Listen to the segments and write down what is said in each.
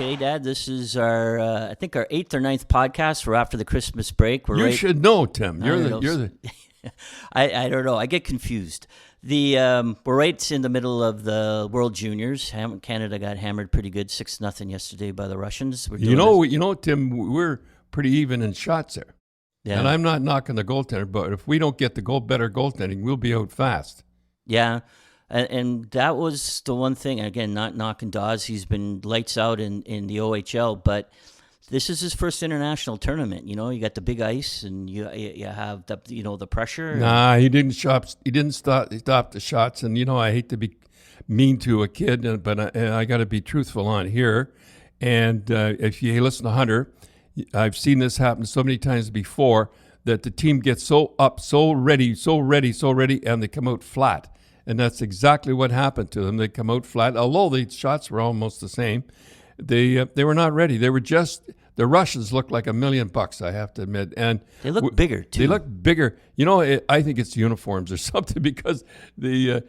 Okay, Dad, this is our, I think our 8th or 9th podcast. We're after the Christmas break. You should know, Tim. You're the. I don't know. I get confused. We're right in the middle of the World Juniors. Canada got hammered pretty good, 6-0 yesterday by the Russians. You know, Tim, we're pretty even in shots there. Yeah. And I'm not knocking the goaltender, but if we don't get the better goaltending, we'll be out fast. Yeah. And that was the one thing, again, not knocking Dawes. He's been lights out in the OHL, but this is his first international tournament. You know, you got the big ice, and you have the pressure. Nah, he didn't stop the shots. And, I hate to be mean to a kid, but I got to be truthful on here. And if you listen to Hunter, I've seen this happen so many times before that the team gets so up, so ready, and they come out flat. And that's exactly what happened to them. They come out flat. Although the shots were almost the same, they were not ready. They were just the Russians looked like $1 million, I have to admit, and they look bigger too. They look bigger. I think it's uniforms or something because you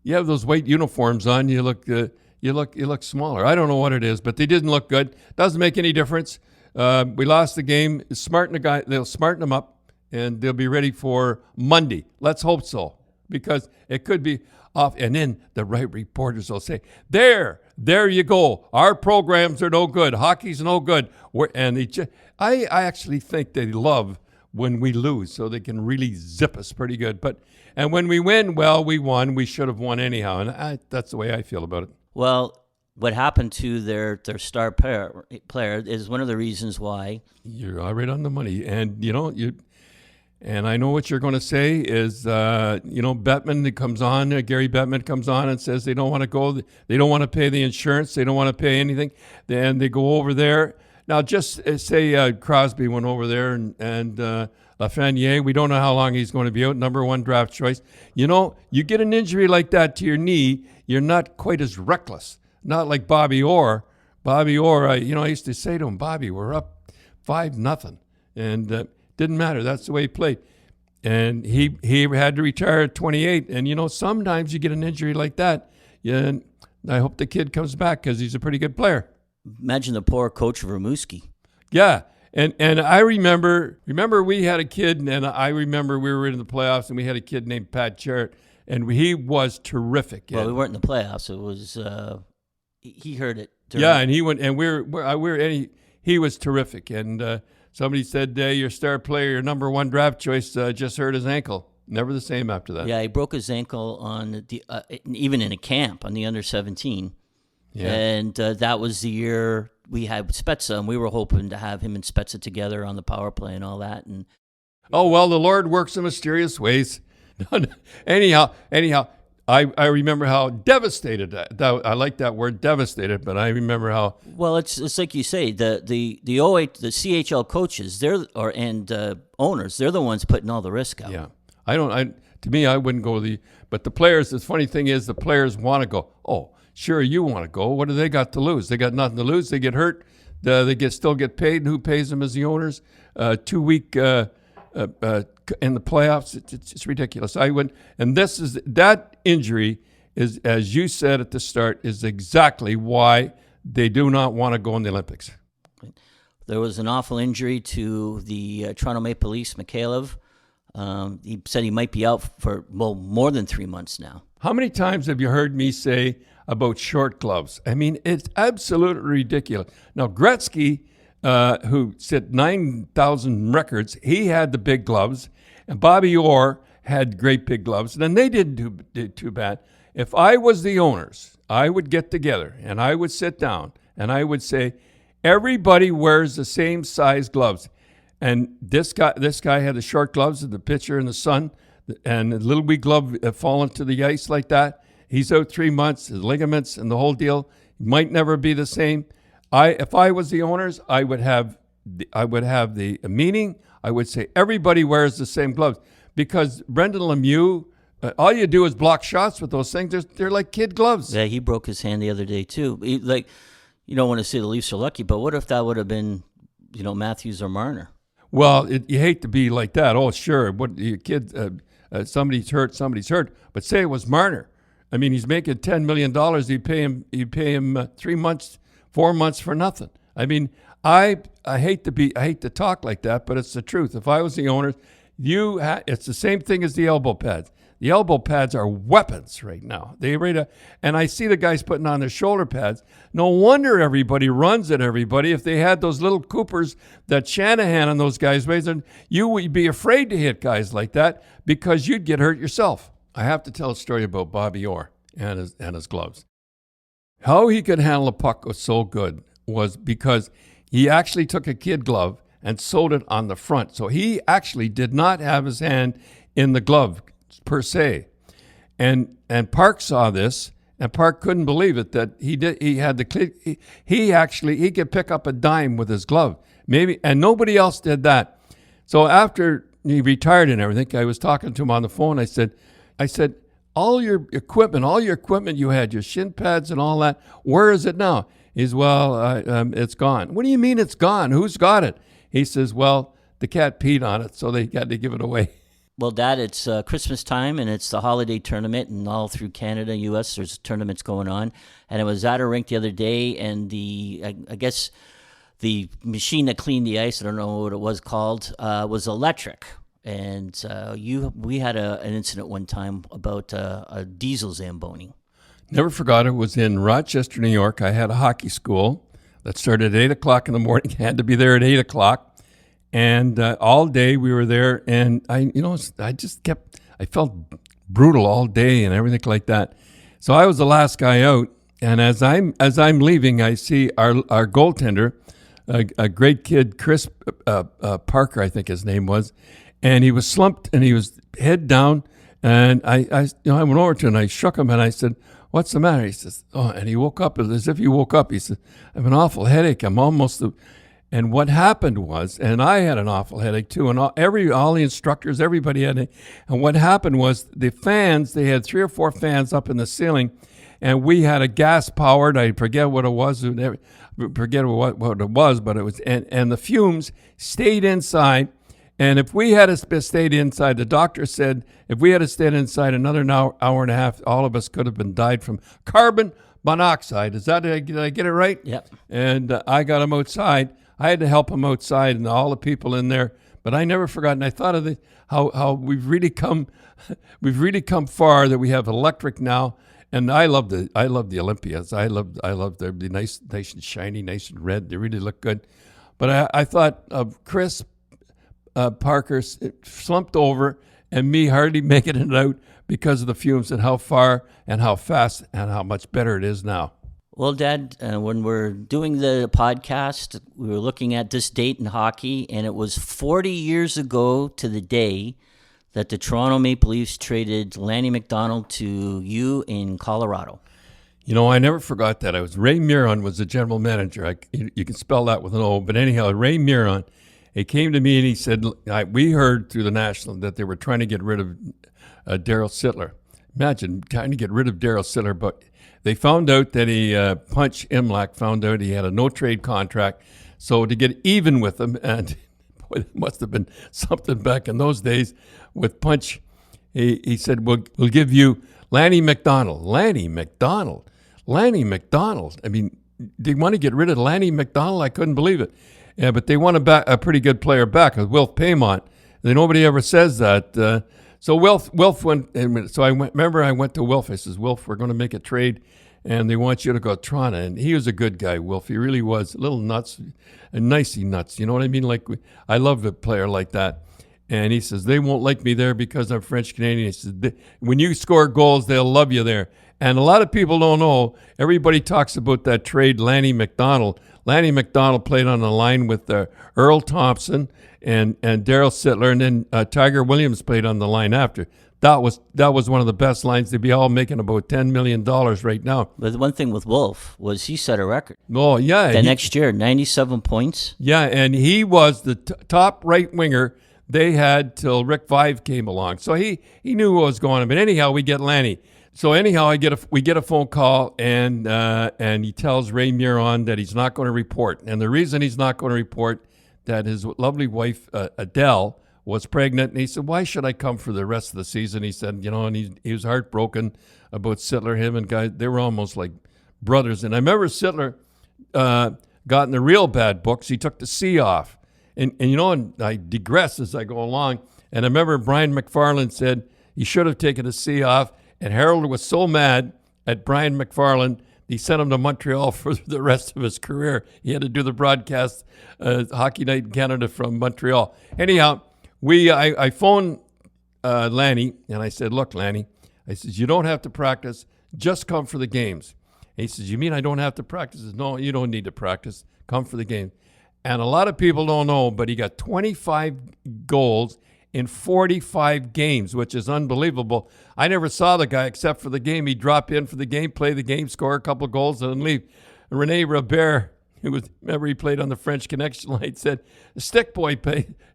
have those white uniforms on. You look smaller. I don't know what it is, but they didn't look good. Doesn't make any difference. We lost the game. They'll smarten them up, and they'll be ready for Monday. Let's hope so. Because it could be off. And then the right reporters will say, there you go. Our programs are no good. Hockey's no good. I actually think they love when we lose so they can really zip us pretty good. And when we win, well, we won. We should have won anyhow. And that's the way I feel about it. Well, what happened to their star player is one of the reasons why. You're all right on the money. And, And I know what you're going to say is, Bettman comes on, Gerry Bettman comes on and says they don't want to go, they don't want to pay the insurance, they don't want to pay anything. Then they go over there. Now, just say Crosby went over there and Lafreniere, we don't know how long he's going to be out, number 1 draft choice. You get an injury like that to your knee, you're not quite as reckless. Not like Bobby Orr. Bobby Orr, I used to say to him, Bobby, we're up 5-0. And didn't matter. That's the way he played. And he had to retire at 28. And, sometimes you get an injury like that. Yeah, I hope the kid comes back because he's a pretty good player. Imagine the poor coach Rimouski. Yeah. And I remember we had a kid, and I remember we were in the playoffs, and we had a kid named Pat Jarrett, and he was terrific. Well, we weren't in the playoffs. It was he heard it. Yeah, and he went, and he was terrific. And somebody said your star player, your number 1 draft choice, just hurt his ankle. Never the same after that. Yeah, he broke his ankle on even in a camp on the under-17. Yeah. And that was the year we had Spezza, and we were hoping to have him and Spezza together on the power play and all that. And oh, well, the Lord works in mysterious ways. Anyhow, I remember how devastated I like that word, devastated, but I remember how. Well, it's like you say, the CHL coaches, owners, they're the ones putting all the risk out. Yeah, to me, I wouldn't go but the players. The funny thing is, the players want to go. Oh, sure, you want to go. What do they got to lose? They got nothing to lose. They get hurt. They still get paid. And who pays them as the owners? 2 week. In the playoffs, it's ridiculous. That injury is, as you said at the start, is exactly why they do not want to go in the Olympics. There was an awful injury to the Toronto Maple Leafs, Mikhailov. He said he might be out for more than 3 months now. How many times have you heard me say about short gloves? I mean, it's absolutely ridiculous. Now, Gretzky, who set 9,000 records, he had the big gloves, and Bobby Orr had great big gloves, and then they didn't do too bad. If I was the owners, I would get together, and I would sit down, and I would say, everybody wears the same size gloves. And this guy had the short gloves of the pitcher in the sun, and the little wee glove falling to the ice like that. He's out 3 months, his ligaments and the whole deal. He might never be the same. If I was the owners, I would have the meeting. I would say everybody wears the same gloves because Brendan Lemieux, all you do is block shots with those things. They're like kid gloves. Yeah, he broke his hand the other day too. You don't want to say the Leafs are lucky, but what if that would have been, Matthews or Marner? Well, you hate to be like that. Oh, sure. What your kid? Somebody's hurt. But say it was Marner. I mean, he's making $10 million. You pay him 3 months 4 months for nothing. I mean, I hate to talk like that, but it's the truth. If I was the owner, it's the same thing as the elbow pads. The elbow pads are weapons right now. And I see the guys putting on their shoulder pads. No wonder everybody runs at everybody. If they had those little Coopers that Shanahan and those guys raised, you would be afraid to hit guys like that because you'd get hurt yourself. I have to tell a story about Bobby Orr and his gloves. How he could handle a puck was so good was because he actually took a kid glove and sewed it on the front. So he actually did not have his hand in the glove per se. And Park saw this, and Park couldn't believe it that he had the click. He could pick up a dime with his glove. And nobody else did that. So after he retired and everything, I was talking to him on the phone. I said, all your equipment you had, your shin pads and all that, where is it now? He's, it's gone. What do you mean it's gone? Who's got it? He says, well, the cat peed on it, so they had to give it away. Well, Dad, it's Christmas time, and it's the holiday tournament, and all through Canada, U.S., there's tournaments going on. And I was at a rink the other day, and I guess the machine that cleaned the ice, I don't know what it was called, was electric. And we had an incident one time about a diesel Zamboni. Never forgot it. Was in Rochester, New York. I had a hockey school that started at 8 o'clock in the morning. Had to be there at 8 o'clock. And all day we were there. And I felt brutal all day and everything like that. So I was the last guy out. And as I'm leaving, I see our goaltender, a great kid, Chris Parker, I think his name was. And he was slumped and he was head down. And I went over to him and I shook him and I said, "What's the matter?" He says, and he woke up as if he woke up. He said, "I have an awful headache. I'm almost." And what happened was, and I had an awful headache too, and all the instructors, everybody had it. And what happened was the fans, they had 3 or 4 fans up in the ceiling, and we had a gas powered. I forget what it was. But it was, and the fumes stayed inside. And if we had stayed inside, the doctor said, if we had stayed inside another hour and a half, all of us could have been died from carbon monoxide. Did I get it right? Yep. And I got him outside. I had to help him outside and all the people in there. But I never forgot. And I thought of how we've really come far that we have electric now. And I love the Olympias. I love they're nice and shiny, nice and red. They really look good. But I thought of Chris Parker slumped over and me hardly making it out because of the fumes and how far and how fast and how much better it is now. Well, Dad, when we're doing the podcast, we were looking at this date in hockey, and it was 40 years ago to the day that the Toronto Maple Leafs traded Lanny McDonald to you in Colorado. I never forgot that. Ray Miron was the general manager. You can spell that with an O, but anyhow, Ray Miron. He came to me and he said, we heard through the National that they were trying to get rid of Daryl Sittler. Imagine trying to get rid of Daryl Sittler, but they found out that Punch Imlach found out he had a no-trade contract. So to get even with him, and boy, it must have been something back in those days with Punch, he said, we'll give you Lanny McDonald. Lanny McDonald. I mean, they want to get rid of Lanny McDonald? I couldn't believe it. Yeah, but they want a pretty good player back with Wilf Paymont. Nobody ever says that. So Wilf went, and so I went to Wilf. I says, "Wilf, we're going to make a trade, and they want you to go to Toronto." And he was a good guy, Wilf. He really was. A little nuts, and nicey nuts. You know what I mean? Like, I love a player like that. And he says, "They won't like me there because I'm French-Canadian." He says, "When you score goals, they'll love you there." And a lot of people don't know. Everybody talks about that trade, Lanny McDonald. Lanny McDonald played on the line with Earl Thompson and Daryl Sittler, and then Tiger Williams played on the line after. That was one of the best lines. They'd be all making about $10 million right now. But the one thing with Wolf was he set a record. Oh, yeah. Next year, 97 points. Yeah, and he was the top right winger they had till Rick Vive came along. So he knew what was going on. But anyhow, we get Lanny. So anyhow, we get a phone call, and he tells Ray Miron that he's not going to report. And the reason he's not going to report, that his lovely wife, Adele, was pregnant. And he said, "Why should I come for the rest of the season?" He said, and he was heartbroken about Sittler. Him and guys, they were almost like brothers. And I remember Sittler got in the real bad books. He took the C off. And I digress as I go along. And I remember Brian McFarland said he should have taken the C off. And Harold was so mad at Brian McFarland, he sent him to Montreal for the rest of his career. He had to do the broadcast, Hockey Night in Canada from Montreal. Anyhow, I phoned Lanny, and I said, look, Lanny, I said, you don't have to practice. Just come for the games. And he says, you mean I don't have to practice? I said, no, you don't need to practice. Come for the game. And a lot of people don't know, but he got 25 goals in 45 games, which is unbelievable. I never saw the guy except for the game. He'd drop in for the game, play the game, score a couple of goals, and then leave. Rene Robert, remember he played on the French Connection line, said, the stick boy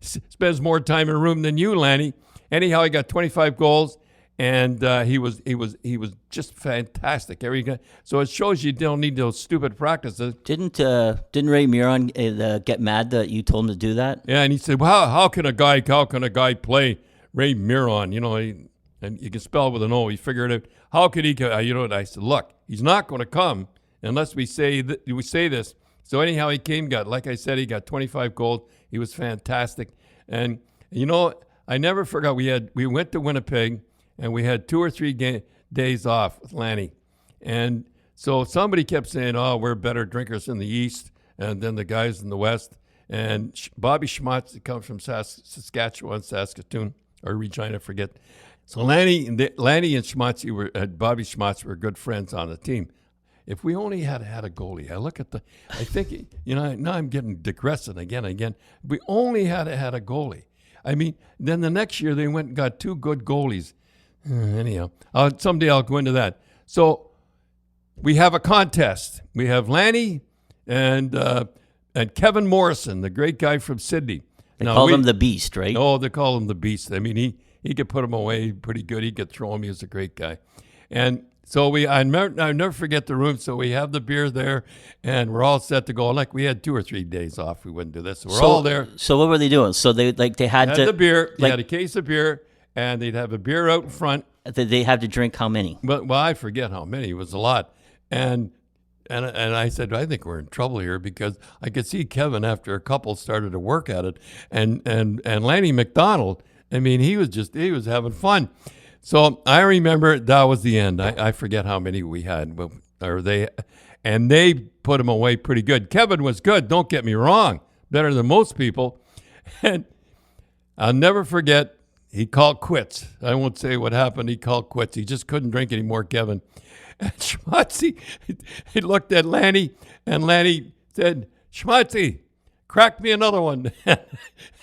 spends more time in a room than you, Lanny. Anyhow, he got 25 goals, and he was just fantastic. So it shows you don't need those stupid practices. Didn't Ray Miron get mad that you told him to do that? Yeah, and he said, well, how can a guy play Ray Miron? And you can spell with an O. He figured it. How could he? And I said, look, he's not going to come unless we say this. So anyhow, he came. Like I said, he got 25 goals. He was fantastic. And I never forgot. We went to Winnipeg, and we had 2 or 3 days off with Lanny. And so somebody kept saying, oh, we're better drinkers in the East and then the guys in the West. And Bobby Schmatz comes from Saskatchewan, Saskatoon, or Regina, forget. So Lanny and Bobby Schmatz were good friends on the team. If we only had a goalie, I think, now I'm getting digressing again. If we only had a goalie. I mean, then the next year they went and got 2 good goalies. Anyhow, someday I'll go into that. So we have a contest. We have Lanny and Kevin Morrison, the great guy from Sydney. They call him the Beast, right? Oh, they call him the Beast. I mean, he could put him away pretty good. He could throw him. He was a great guy. And so I'll never forget the room. So we have the beer there, and we're all set to go. Like we had 2 or 3 days off. We wouldn't do this. So we're all there. So what were they doing? So they had the beer. They had a case of beer, and they'd have a beer out in front. They had to drink how many? Well, I forget how many. It was a lot. And I said, I think we're in trouble here, because I could see Kevin after a couple started to work at it, and Lanny McDonald. I mean, he was having fun. So I remember that was the end. I forget how many we had, and they put him away pretty good. Kevin was good. Don't get me wrong, better than most people. And I'll never forget. He called quits. I won't say what happened. He called quits. He just couldn't drink anymore, Kevin. And Schmatzy, he looked at Lanny, and Lanny said, Schmatzy, crack me another one.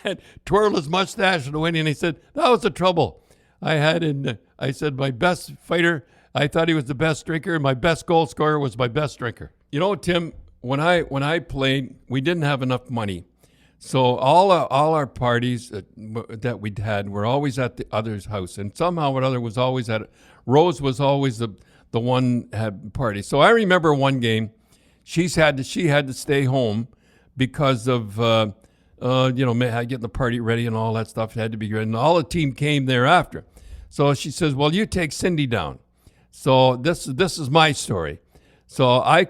And twirled his mustache and went in. He said, that was the trouble. I said, my best fighter, I thought he was the best drinker. My best goal scorer was my best drinker. Tim, when I played, we didn't have enough money. So all our parties that we'd had were always at the other's house. And somehow or other was always Rose was always the one had party. So I remember one game, she had to stay home because of getting the party ready and all that stuff had to be ready. And all the team came thereafter. So she says, well, you take Cindy down. So this is my story. So I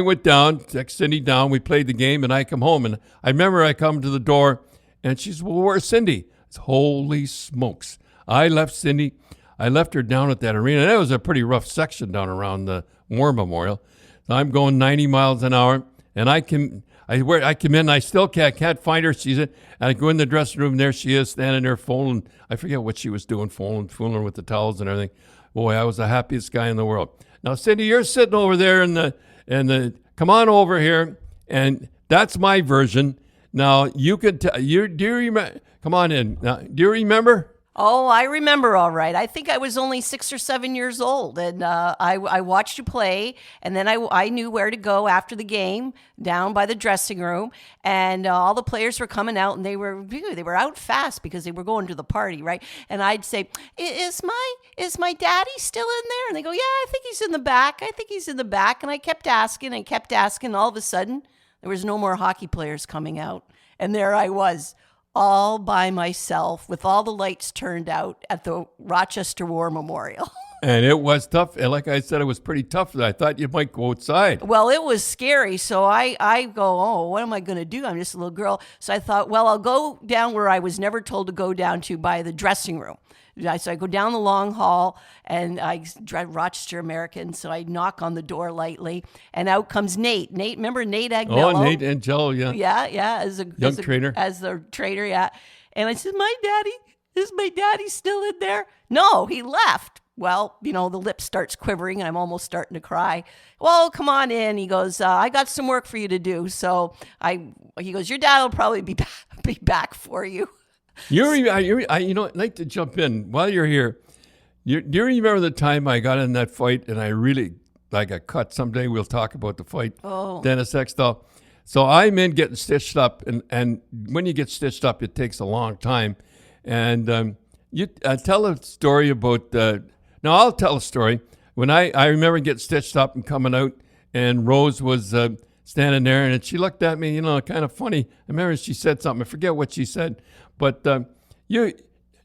went down, took Cindy down. We played the game, and I come home. And I remember I come to the door, and she says, well, where's Cindy? I said, holy smokes. I left Cindy. I left her down at that arena. That was a pretty rough section down around the War Memorial. So I'm going 90 miles an hour, and I come in, I still can't find her. She's in, and I go in the dressing room, and there she is, standing there phoning. I forget what she was doing, fooling with the towels and everything. Boy, I was the happiest guy in the world. Now, Cindy, you're sitting over there in the come on over here, and that's my version. Now, you could do you remember? Come on in. Now, do you remember? Oh, I remember all right. I think I was only 6 or 7 years old, and I watched you play, and then I knew where to go after the game, down by the dressing room, and all the players were coming out, and they were out fast because they were going to the party, right? And I'd say, "Is my daddy still in there?" And they go, "Yeah, I think he's in the back. And I kept asking and kept asking. All of a sudden, there was no more hockey players coming out, and there I was, all by myself with all the lights turned out at the Rochester War Memorial. And it was tough. And like I said, it was pretty tough. I thought you might go outside. Well, it was scary. So I go, oh, what am I going to do? I'm just a little girl. So I thought, well, I'll go down where I was never told to go down to, by the dressing room. So I go down the long hall, and I drive Rochester American. So I knock on the door lightly, and out comes Nate. Nate, remember Nate Agnello? Oh, Nate Angelo, yeah. Yeah. As the trainer, yeah. And I said, is my daddy still in there? No, he left. Well, the lip starts quivering, and I'm almost starting to cry. Well, come on in. He goes, I got some work for you to do. So he goes, your dad will probably be back for you. I'd like to jump in while you're here. Do you remember the time I got in that fight and I got cut? Someday we'll talk about the fight. Oh. Dennis Extall. So I'm in getting stitched up, and when you get stitched up, it takes a long time. And you tell a story about. Now I'll tell a story. When I remember getting stitched up and coming out, and Rose was standing there, and she looked at me, kind of funny. I remember she said something. I forget what she said. But you're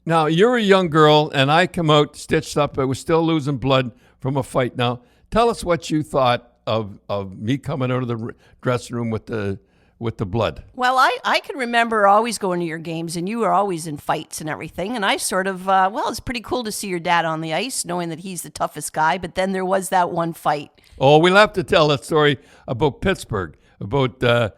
a young girl, and I come out stitched up. I was still losing blood from a fight. Now, tell us what you thought of me coming out of the dressing room with the blood. Well, I can remember always going to your games, and you were always in fights and everything. And I sort of, it's pretty cool to see your dad on the ice, knowing that he's the toughest guy. But then there was that one fight. Oh, we'll have to tell that story about Pittsburgh, about the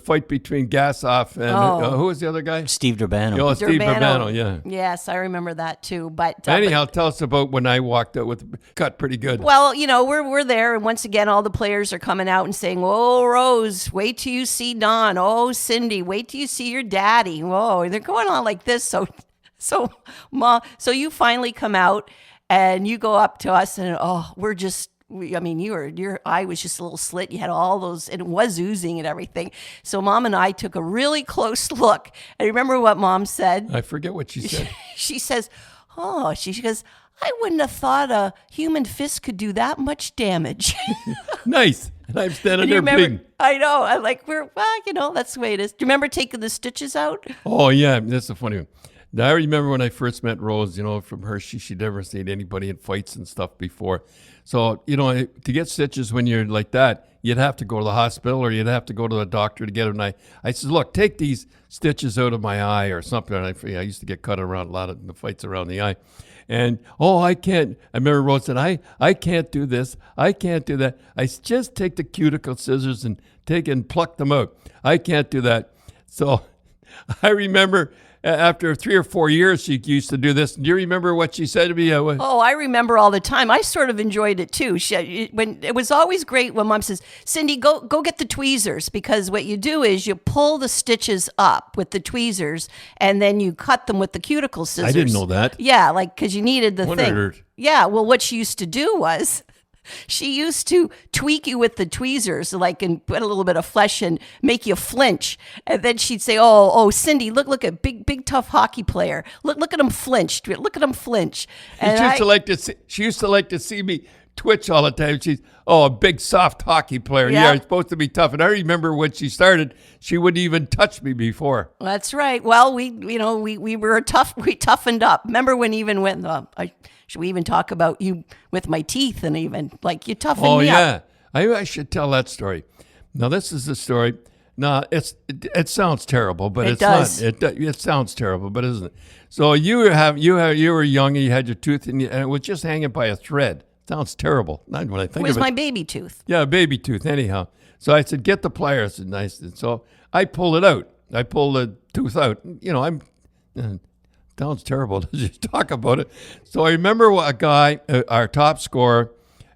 fight between Gassoff and who was the other guy? Steve Durbano. Oh, Steve Durbano, yeah. Yes, I remember that too. But anyhow, tell us about when I walked out with cut pretty good. Well, we're there, and once again, all the players are coming out and saying, "Oh, Rose, wait till you see Don. Oh, Cindy, wait till you see your daddy." Whoa, they're going on like this. So you finally come out, and you go up to us, and we're just. Your eye was just a little slit. You had all those, and it was oozing and everything. So Mom and I took a really close look. And remember what Mom said? I forget what she said. She says, she goes, I wouldn't have thought a human fist could do that much damage. Nice. And I'm standing there big. I know. I'm like, that's the way it is. Do you remember taking the stitches out? Oh, yeah. That's a funny one. Now, I remember when I first met Rose, from her, she'd never seen anybody in fights and stuff before. So, to get stitches when you're like that, you'd have to go to the hospital or you'd have to go to the doctor to get them. And I said, look, take these stitches out of my eye or something. And I used to get cut around a lot of the fights around the eye. And, I can't. I remember Rose said, I can't do this. I can't do that. I just take the cuticle scissors and pluck them out. I can't do that. So I remember after 3 or 4 years, she used to do this. Do you remember what she said to me? Oh, I remember all the time. I sort of enjoyed it too. When it was always great when Mom says, "Cindy, go get the tweezers," because what you do is you pull the stitches up with the tweezers, and then you cut them with the cuticle scissors. I didn't know that. Yeah, because you needed the thing. Hurt. Yeah. Well, what she used to do was. She used to tweak you with the tweezers, and put a little bit of flesh and make you flinch. And then she'd say, "Oh, Cindy, look at big tough hockey player. Look at him flinch. Look at him flinch." And she used to like to see me twitch all the time. She's a big soft hockey player. Yeah, I'm supposed to be tough. And I remember when she started, she wouldn't even touch me before. That's right. Well, we were tough. We toughened up. Remember when even when should we even talk about you with my teeth and even you toughened me up? Oh, yeah. I should tell that story. Now, this is the story. No, it sounds terrible, but it's does. Not. It sounds terrible, but isn't it? So you were young and you had your tooth and it was just hanging by a thread. Sounds terrible. Not when I think of it. It was my baby tooth. Yeah, baby tooth. Anyhow, so I said, "Get the pliers." And so I pulled it out. I pulled the tooth out. Sounds terrible to just talk about it. So I remember a guy, our top scorer,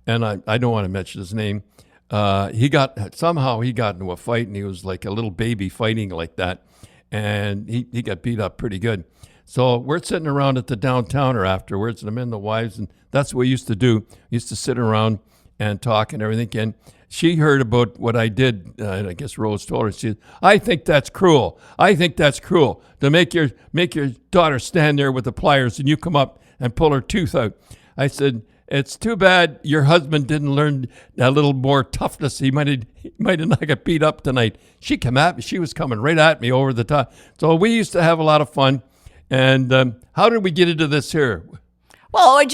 and I don't want to mention his name. He got into a fight, and he was like a little baby fighting like that, and he got beat up pretty good. So we're sitting around at the downtowner afterwards, and I'm in the wives, and that's what we used to do. We used to sit around and talk and everything. And she heard about what I did, and I guess Rose told her. She said, "I think that's cruel. I think that's cruel to make your daughter stand there with the pliers and you come up and pull her tooth out." I said, "It's too bad your husband didn't learn a little more toughness. He might have not got beat up tonight." She came at me. She was coming right at me over the top. So we used to have a lot of fun. And how did we get into this here? Well, like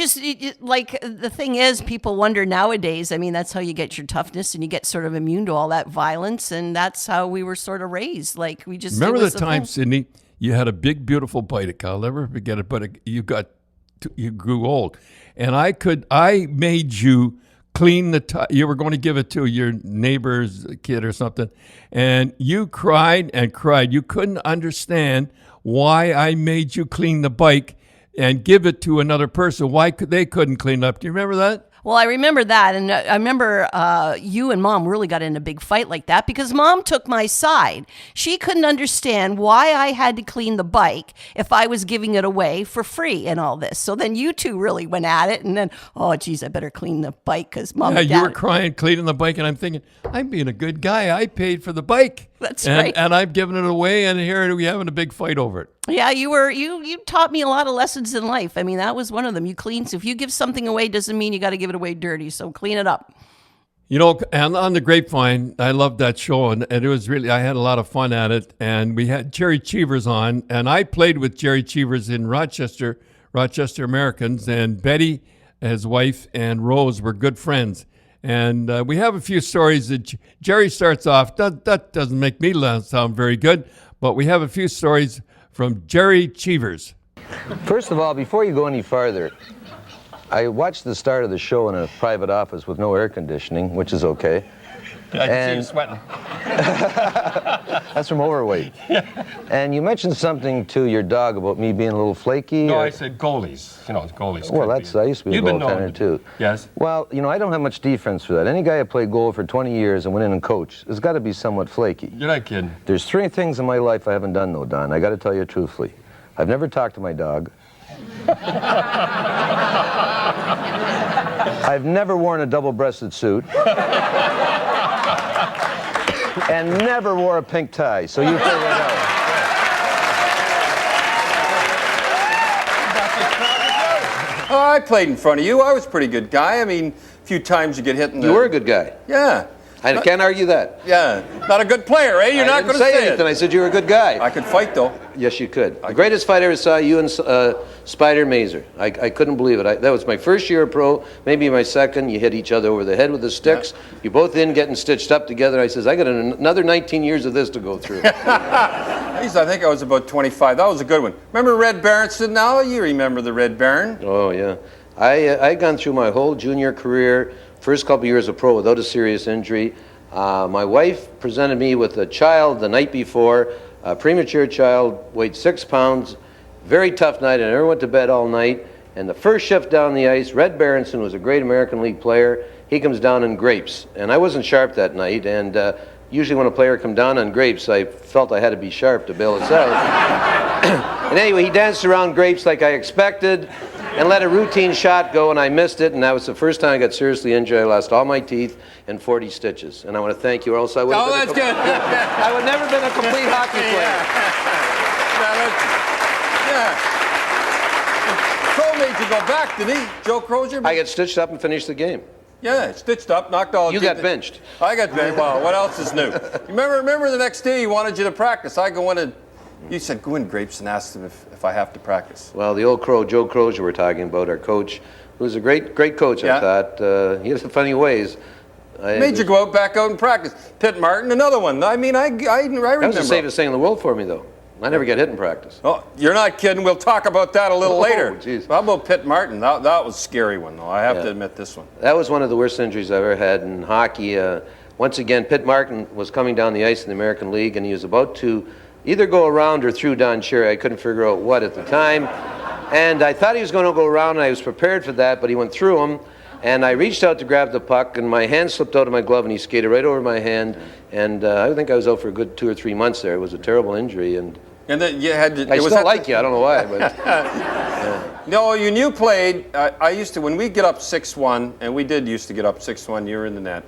the thing is, people wonder nowadays. I mean, that's how you get your toughness, and you get sort of immune to all that violence, and that's how we were sort of raised. Like we just remember the time, Sydney, you had a big, beautiful bike. I'll never forget it. But you grew old, and I made you clean the tire. You were going to give it to your neighbor's kid or something, and you cried and cried. You couldn't understand why I made you clean the bike and give it to another person. Why they couldn't clean up? Do you remember that? Well, I remember that, and I remember you and Mom really got in a big fight like that because Mom took my side. She couldn't understand why I had to clean the bike if I was giving it away for free and all this. So then you two really went at it, and then, oh, geez, I better clean the bike because Mom and Dad... you were crying, cleaning the bike, and I'm thinking, I'm being a good guy. I paid for the bike. That's right. And I'm giving it away, and here we're having a big fight over it. Yeah, you taught me a lot of lessons in life. I mean, that was one of them. You clean. So if you give something away, doesn't mean you got to give it away dirty. So clean it up. You know, and on the Grapevine, I loved that show, and it was really, I had a lot of fun at it. And we had Gerry Cheevers on, and I played with Gerry Cheevers in Rochester Americans, and Betty, his wife, and Rose were good friends. And we have a few stories that Gerry starts off. That doesn't make me sound very good, but we have a few stories from Gerry Cheevers. First of all, before you go any farther, I watched the start of the show in a private office with no air conditioning, which is okay. I can see you sweating. That's from overweight. And you mentioned something to your dog about me being a little flaky. No, I said goalies. You know, goalies. Well, I used to be a goaltender too. Yes. Well, you know, I don't have much defense for that. Any guy who played goal for 20 years and went in and coached has got to be somewhat flaky. You're not kidding. There's 3 things in my life I haven't done though, Don. I got to tell you truthfully. I've never talked to my dog. I've never worn a double-breasted suit. And never wore a pink tie, so you figure it out. Oh, I played in front of you. I was a pretty good guy. I mean, a few times you get hit in the... You were a good guy. Yeah. I can't argue that. Yeah. Not a good player, eh? You're not going to say say anything. it. I said you were a good guy. I could fight, though. Yes, you could. The greatest fight I ever saw, you and Spider Mazer. I couldn't believe it. That was my first year of pro, maybe my second. You hit each other over the head with the sticks. Yeah. You both in getting stitched up together. I says, I got another 19 years of this to go through. I think I was about 25. That was a good one. Remember Red Baron? Now you remember the Red Baron. Oh, yeah. I'd gone through my whole junior career, first couple years of pro without a serious injury. My wife presented me with a child the night before, a premature child, weighed 6 pounds, very tough night, and I never went to bed all night. And the first shift down the ice, Red Berenson was a great American League player. He comes down in grapes, and I wasn't sharp that night, and usually when a player come down on grapes, I felt I had to be sharp to bail us out. And anyway, he danced around grapes like I expected, and let a routine shot go, and I missed it, and that was the first time I got seriously injured. I lost all my teeth and 40 stitches. And I want to thank you, or else I would have that's good. I would never been a complete hockey player. Crow made you go back, did he? Joe Crozier? I got stitched up and finished the game. Yeah, stitched up, knocked all... You got benched. I got benched. Well, what else is new? Remember the next day he wanted you to practice. I go in and... You said go in grapes and asked him if I have to practice. Well, the old crow, Joe Crozier, we're talking about, our coach, who was a great coach, I thought. He had some funny ways. Made you go back out and practice. Pitt Martin, another one. I mean, I remember. That was the safest thing in the world for me, though. I never get hit in practice. Oh, you're not kidding. We'll talk about that a little later. Geez. How about Pitt Martin? That was a scary one, though. I have to admit this one. That was one of the worst injuries I've ever had in hockey. Once again, Pitt Martin was coming down the ice in the American League, and he was about to either go around or through Don Cherry. I couldn't figure out what at the time. And I thought he was going to go around, and I was prepared for that, but he went through him. And I reached out to grab the puck, and my hand slipped out of my glove, and he skated right over my hand. And I think I was out for a good 2 or 3 months there. It was a terrible injury. And then you had to... I still like you. I don't know why, but... No, you played. I used to, when we get up 6-1, and we did used to get up 6-1, you were in the net.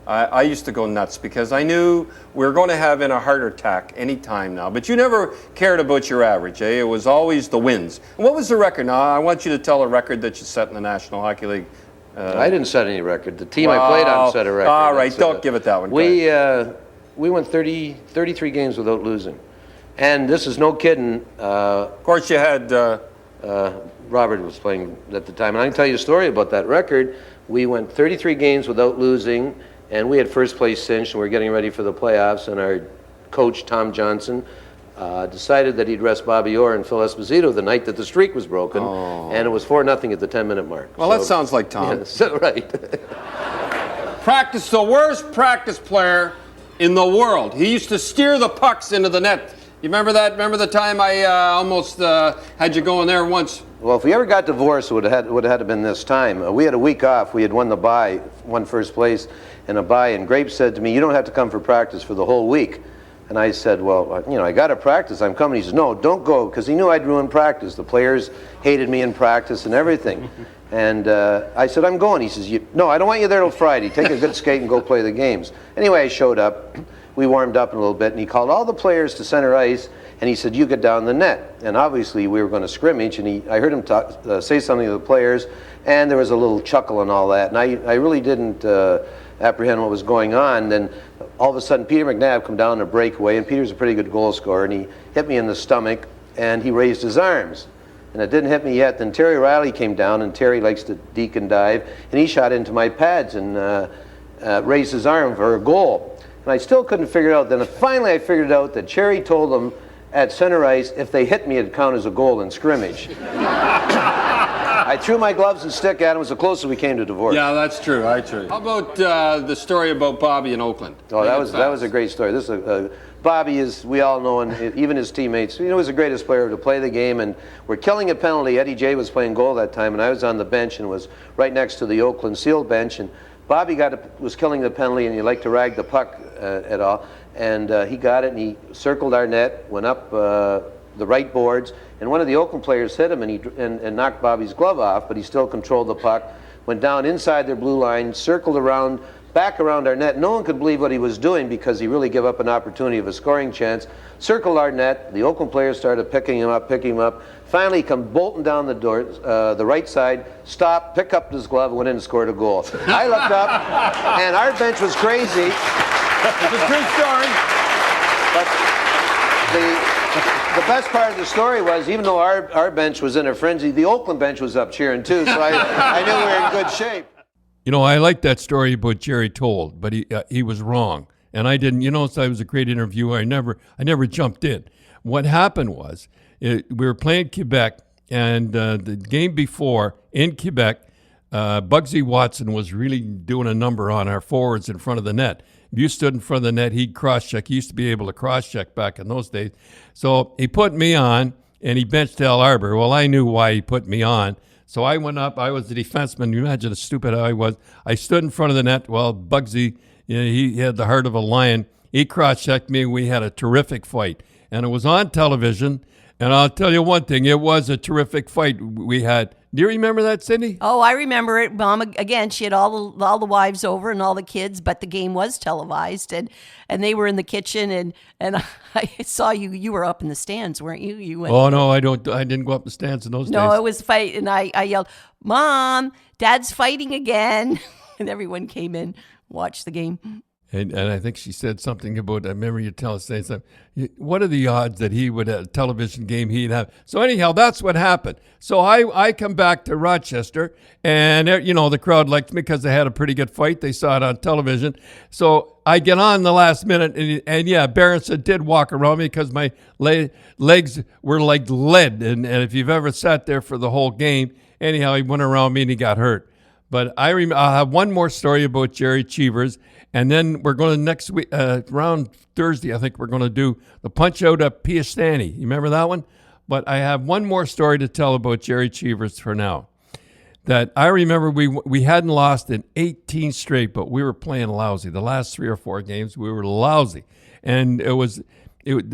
I used to go nuts because I knew we were going to have in a heart attack any time now. But you never cared about your average, eh? It was always the wins. And what was the record? Now, I want you to tell a record that you set in the National Hockey League. I didn't set any record. The team I played on set a record. All right, don't give it that one. We went 33 games without losing. And this is no kidding. Of course, you had... Robert was playing at the time. And I can tell you a story about that record. We went 33 games without losing, and we had first place cinched, and we were getting ready for the playoffs, and our coach, Tom Johnson, decided that he'd rest Bobby Orr and Phil Esposito the night that the streak was broken, and it was 4-0 at the 10-minute mark. Well, that sounds like Tom. Yeah, so, right. Practice, the worst practice player in the world. He used to steer the pucks into the net. You remember that? Remember the time I almost had you going there once? Well, if we ever got divorced, it would have had to been this time. We had a week off. We had won the bye, won first place in a bye, and Grape said to me, "You don't have to come for practice for the whole week." And I said, "Well, I got to practice. I'm coming." He says, "No, don't go," because he knew I'd ruin practice. The players hated me in practice and everything. And I said, "I'm going." He says, "No, I don't want you there till Friday. Take a good skate and go play the games." Anyway, I showed up. We warmed up a little bit, and he called all the players to center ice, and he said, "You get down the net." And obviously, we were going to scrimmage, and I heard him say something to the players, and there was a little chuckle and all that. And I really didn't apprehend what was going on. Then all of a sudden, Peter McNabb come down in a breakaway, and Peter's a pretty good goal scorer, and he hit me in the stomach, and he raised his arms. And it didn't hit me yet. Then Terry Riley came down, and Terry likes to deke and dive, and he shot into my pads and raised his arm for a goal. And I still couldn't figure it out. Then finally I figured out that Cherry told them at center ice if they hit me, it'd count as a goal in scrimmage. I threw my gloves and stick at him. It was the closest we came to divorce. Yeah, that's true. How about the story about Bobby in Oakland? Oh, that was a great story. This is Bobby is, we all know, and even his teammates, he was the greatest player to play the game, and we're killing a penalty. Eddie J was playing goal that time, and I was on the bench and was right next to the Oakland Seal bench, and Bobby was killing the penalty, and he liked to rag the puck at all, and he got it, and he circled our net, went up the right boards, and one of the Oakland players hit him, and knocked Bobby's glove off, but he still controlled the puck, went down inside their blue line, circled around, back around our net. No one could believe what he was doing because he really gave up an opportunity of a scoring chance. Circled our net. The Oakland players started picking him up. Finally, he come bolting down the door, the right side, stopped, picked up his glove, went in and scored a goal. I looked up, and our bench was crazy. It's a true story. But the best part of the story was, even though our bench was in a frenzy, the Oakland bench was up cheering too, so I knew we were in good shape. You know, I like that story about Jerry told, but he was wrong. And I didn't, so I was a great interviewer. I never jumped in. What happened was, we were playing Quebec, and the game before in Quebec, Bugsy Watson was really doing a number on our forwards in front of the net. If you stood in front of the net, he'd cross-check. He used to be able to cross-check back in those days. So he put me on, and he benched Al Arbor. Well, I knew why he put me on. So I went up. I was the defenseman. You imagine how stupid I was. I stood in front of the net. Well, Bugsy, he had the heart of a lion. He cross-checked me. We had a terrific fight. And it was on television. And I'll tell you one thing. It was a terrific fight we had. Do you remember that, Cindy? Oh, I remember it. Mom, again, she had all the wives over and all the kids, but the game was televised, and they were in the kitchen, and I saw you were up in the stands, weren't you? You went. Oh no, I didn't go up the stands in those days. No, it was fight, and I yelled, "Mom, Dad's fighting again!" And everyone came in, watched the game. And I think she said something about, I remember you saying something, what are the odds that he would have a television game he'd have? So anyhow, that's what happened. So I come back to Rochester, and the crowd liked me because they had a pretty good fight. They saw it on television. So I get on the last minute, and yeah, Berenson did walk around me because my legs were like lead. And if you've ever sat there for the whole game, anyhow, he went around me and he got hurt. But I'll have one more story about Gerry Cheevers. And then we're going to next week, around Thursday, I think we're going to do the Punch Out at Piastani. You remember that one? But I have one more story to tell about Gerry Cheevers for now. That I remember we hadn't lost in 18 straight, but we were playing lousy. The last 3 or 4 games, we were lousy. And they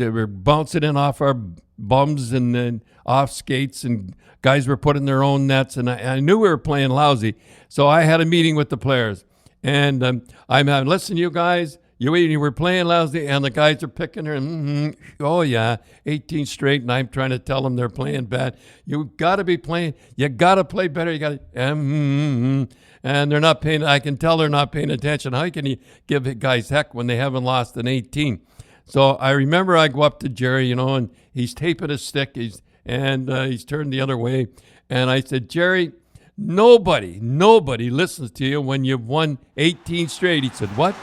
were bouncing in off our bums and then off skates, and guys were putting their own nets. And I knew we were playing lousy. So I had a meeting with the players. And I'm having, listen, you guys, you were playing lousy, and the guys are picking her. Oh, yeah, 18 straight, and I'm trying to tell them they're playing bad. You got to be playing. You got to play better. You got to, and they're not paying. I can tell they're not paying attention. How can you give guys heck when they haven't lost an 18? So I remember I go up to Jerry, and he's taping his stick. He's turned the other way. And I said, Jerry, nobody listens to you when you've won 18 straight. He said, what?